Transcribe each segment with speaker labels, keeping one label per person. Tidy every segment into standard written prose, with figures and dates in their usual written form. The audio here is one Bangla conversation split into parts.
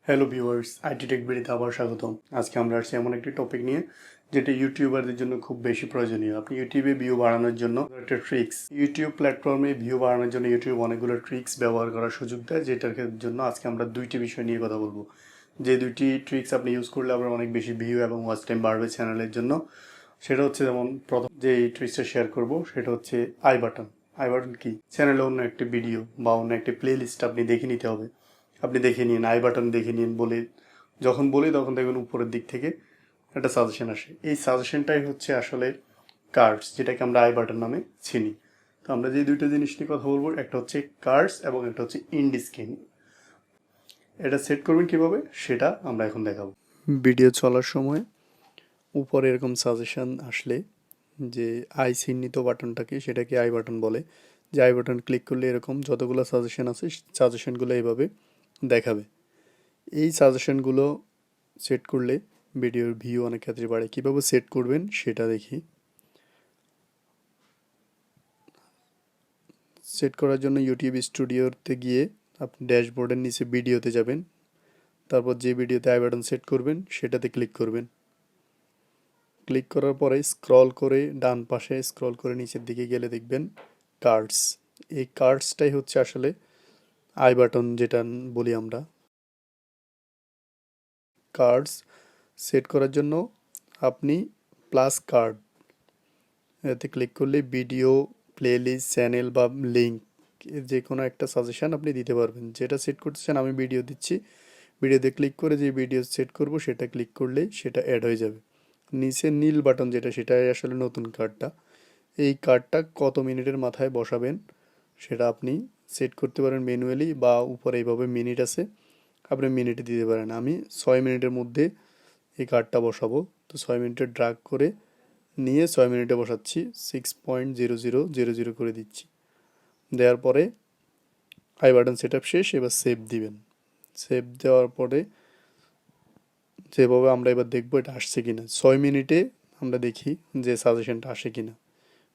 Speaker 1: হ্যালো ভিউয়ার্স, আইটি টেক বিডিতে আবার স্বাগতম। আজকে আমরা আসছি এমন একটি টপিক নিয়ে যেটা ইউটিউবারদের জন্য খুব বেশি প্রয়োজনীয়। আপনি ইউটিউবে ভিউ বাড়ানোর জন্য একটা ট্রিক্স, ইউটিউব প্ল্যাটফর্মে ভিউ বাড়ানোর জন্য ইউটিউব অনেকগুলো ট্রিক্স ব্যবহার করার সুযোগ দেয়, যেটার জন্য আজকে আমরা দুইটি বিষয় নিয়ে কথা বলবো। যে দুইটি ট্রিক্স আপনি ইউজ করলে আপনার অনেক বেশি ভিউ এবং ওয়াচ টাইম বাড়বে চ্যানেলের জন্য। সেটা হচ্ছে, যেমন প্রথম যে এই ট্রিক্সটা শেয়ার করব সেটা হচ্ছে আই বাটন। আই বাটন কি? চ্যানেলে অন্য একটি ভিডিও বা অন্য একটি প্লে লিস্ট আপনি দেখে নিতে হবে, আপনি দেখে নিন, আই বাটন দেখে নিন বলে যখন বলি তখন দেখবেন উপরের দিক থেকে একটা সাজেশন আসে। এই সাজেশনটাই হচ্ছে আসলে কার্ডস, যেটাকে আমরা আই বাটন নামে চিনি। তো আমরা যে দুইটা জিনিস নিয়ে কথা বলবো, একটা হচ্ছে কার্ডস এবং একটা হচ্ছে ইন্ড স্ক্রিন। এটা সেট করবেন কিভাবে সেটা আমরা এখন দেখাবো। ভিডিও চলার সময় উপরে এরকম সাজেশন আসলে যে আই চিহ্নিত বাটনটাকে, সেটাকে আই বাটন বলে। যে আই বাটন ক্লিক করলে এরকম যতগুলো সাজেশন আছে সাজেশনগুলো এইভাবে দেখাবে। এই সাজেশনগুলো সেট করলে ভিডিওর ভিউ অনেক ক্ষেত্রে বাড়ে। কীভাবে সেট করবেন সেটা দেখি। সেট করার জন্য ইউটিউব স্টুডিওতে গিয়ে আপনি ড্যাশবোর্ডের নিচে ভিডিওতে যাবেন, তারপর যে ভিডিওতে আই বাটন সেট করবেন সেটাতে ক্লিক করবেন। ক্লিক করার পরে স্ক্রল করে ডান পাশে স্ক্রল করে নিচের দিকে গেলে দেখবেন কার্ডস। এই কার্ডসটাই হচ্ছে আসলে আই বাটন যেটা বলি আমরা। কার্ডস সেট করার জন্য আপনি প্লাস কার্ড এতে ক্লিক করলে ভিডিও, প্লেলিস্ট, চ্যানেল বা লিঙ্ক যে কোনো একটা সাজেশান আপনি দিতে পারবেন। যেটা সেট করতে চান, আমি ভিডিও দিচ্ছি, ভিডিওতে ক্লিক করে যে ভিডিও সেট করব সেটা ক্লিক করলেই সেটা অ্যাড হয়ে যাবে। নিচে নীল বাটন যেটা, সেটাই আসলে নতুন কার্ডটা। এই কার্ডটা কত মিনিটের মাথায় বসাবেন সেটা আপনি সেট করতে পারেন ম্যানুয়ালি, বা উপরে এইভাবে মিনিট আছে, আপনি মিনিটে দিতে পারেন। আমি 6 মিনিটের মধ্যে এই কার্ডটা বসাবো, তো 6 মিনিটে ড্রাগ করে নিয়ে 6 মিনিটে বসাচ্ছি, 6.0000 করে দিচ্ছি। দেওয়ার পরে আই বাটন সেট আপ শেষ। এবার সেভ দিবেন। সেভ দেওয়ার পরে যেভাবে আমরা এবার দেখবো এটা আসছে কিনা। 6 মিনিটে আমরা দেখি যে সাজেশনটা আসে কিনা।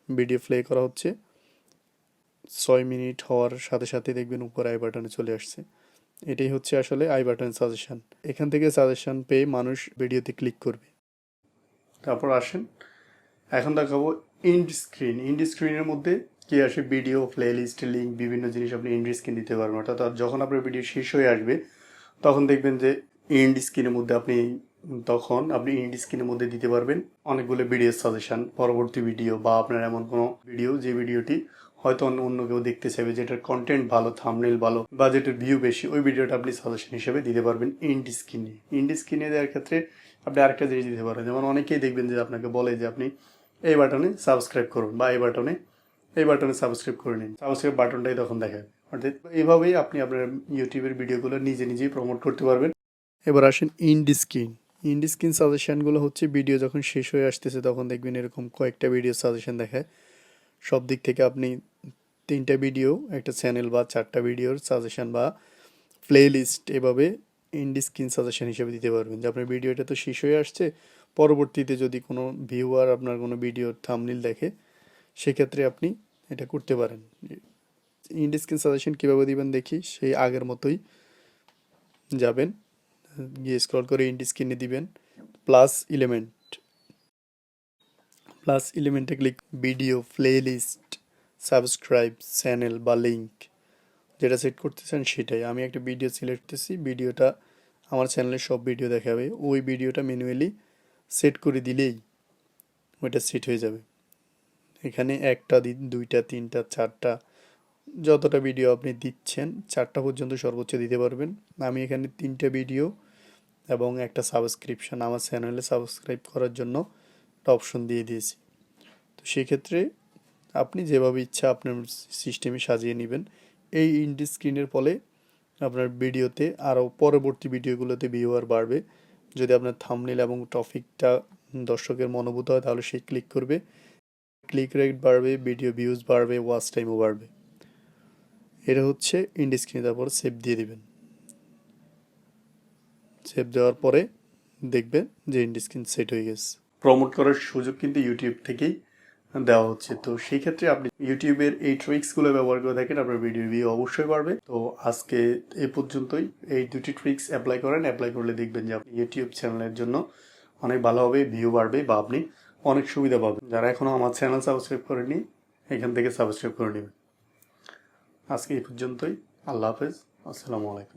Speaker 1: ভিডিও প্লে করা হচ্ছে, 6 মিনিট হওয়ার সাথে সাথে দেখবেন উপরে আই বাটনে চলে আসছে। এটাই হচ্ছে আসলে আই বাটন সাজেশন। এখান থেকে সাজেশন পেয়ে মানুষ ভিডিওতে ক্লিক করবে। তারপর আসেন, এখন দেখাবো ইন্ড স্ক্রিন। ইন্ড স্ক্রিনের মধ্যে কি আসে? ভিডিও, প্লে লিস্ট, লিঙ্ক, বিভিন্ন জিনিস আপনি ইন্ড স্ক্রিন দিতে পারবেন। অর্থাৎ যখন আপনার ভিডিও শেষ হয়ে আসবে তখন দেখবেন যে ইন্ড স্ক্রিনের মধ্যে আপনি ইন্ড স্ক্রিনের মধ্যে দিতে পারবেন অনেকগুলো ভিডিও সাজেশন, পরবর্তী ভিডিও, বা আপনার এমন কোনো ভিডিও যে ভিডিওটি হয়তো অন্য কেউ দেখতে চাইবে, যেটার কন্টেন্ট ভালো, থাম্বনেল ভালো, বা যেটার ভিউ বেশি, ওই ভিডিওটা আপনি সাজেশন হিসেবে দিতে পারবেন ইন্ড স্ক্রিনে। ইন্ড স্ক্রিনে দেওয়ার ক্ষেত্রে আপনি আরেকটা জিনিস দিতে পারেন। যেমন অনেকেই দেখবেন যে আপনাকে বলে যে আপনি এই বাটনে সাবস্ক্রাইব করুন, বা এই বাটনে সাবস্ক্রাইব করে নিন। সাবস্ক্রাইব বাটনটাই তখন দেখাবে। অর্থাৎ এইভাবেই আপনি আপনার ইউটিউবের ভিডিওগুলো নিজেই প্রমোট করতে পারবেন। এবার আসেন ইন্ড স্ক্রিন। ইন্ড স্ক্রিন সাজেশানগুলো হচ্ছে ভিডিও যখন শেষ হয়ে আসতেছে তখন দেখবেন এরকম কয়েকটা ভিডিও সাজেশন দেখায়। সব দিক থেকে আপনি 3টা ভিডিও, একটা চ্যানেল বা 4টা ভিডিওর সাজেশন বা প্লে লিস্ট এভাবে ইন্ড স্ক্রিন সাজেশন হিসেবে দিতে পারবেন। যে আপনার ভিডিওটা তো শেষ হয়ে আসছে, পরবর্তীতে যদি কোনো ভিউয়ার আপনার কোনো ভিডিওর থাম্বনেল দেখে, সেক্ষেত্রে আপনি এটা করতে পারেন। ইন্ড স্ক্রিন সাজেশন কীভাবে দিবেন দেখি। সেই আগের মতোই যাবেন, গিয়ে স্ক্রল করে ইন্ড স্ক্রিনে দিবেন +এলিমেন্টে click, video, playlist, subscribe, channel বা লিঙ্ক যেটা সেট করতে চান সেটাই। আমি একটা ভিডিও সিলেক্ট করতেছি, ভিডিওটা আমার চ্যানেলের সব ভিডিও দেখাবে। ওই ভিডিওটা ম্যানুয়ালি সেট করে দিলেই ওইটা সেট হয়ে যাবে। এখানে 1টা, 2টা, 3টা, 4টা, যতটা ভিডিও আপনি দিচ্ছেন 4টা পর্যন্ত সর্বোচ্চ দিতে পারবেন। আমি এখানে 3টা ভিডিও এবং একটা সাবস্ক্রিপশন, আমার চ্যানেলে সাবস্ক্রাইব করার জন্য একটা অপশন দিয়ে দিয়েছি। তো সেক্ষেত্রে আপনি যেভাবে ইচ্ছা আপনার সিস্টেমে সাজিয়ে নেবেন। এই ইন্ড স্ক্রিনের ফলে আপনার ভিডিওতে আরও পরবর্তী ভিডিওগুলোতে ভিউয়ার বাড়বে। যদি আপনার থাম্বনেল এবং টপিকটা দর্শকের মনোভূত হয় তাহলে সে ক্লিক করবে, ক্লিক রেট বাড়বে, ভিডিও ভিউজ বাড়বে, ওয়াচ টাইমও বাড়বে। এটা হচ্ছে ইন্ড স্ক্রিনে। তারপর সেভ দিয়ে দিবেন। সেভ দেওয়ার পরে দেখবেন যে ইন্ড স্ক্রিন সেট হয়ে গেছে। প্রমোট করার সুযোগ কিন্তু ইউটিউব থেকেই দেওয়া হচ্ছে। তো সেই ক্ষেত্রে আপনি ইউটিউবের এই ট্রিক্সগুলো ব্যবহার করে থাকেন, আপনার ভিডিও ভিউ অবশ্যই বাড়বে। তো আজকে এই পর্যন্তই। এই দুটি ট্রিক্স অ্যাপ্লাই করেন, অ্যাপ্লাই করলে দেখবেন যে আপনি ইউটিউব চ্যানেলের জন্য অনেক ভালো হবে, ভিউ বাড়বে বা আপনি অনেক সুবিধা পাবেন। যারা এখনও আমার চ্যানেল সাবস্ক্রাইব করেনি এখান থেকে সাবস্ক্রাইব করে নেবেন। আজকে এই পর্যন্তই। আল্লাহ হাফেজ। আসসালামু আলাইকুম।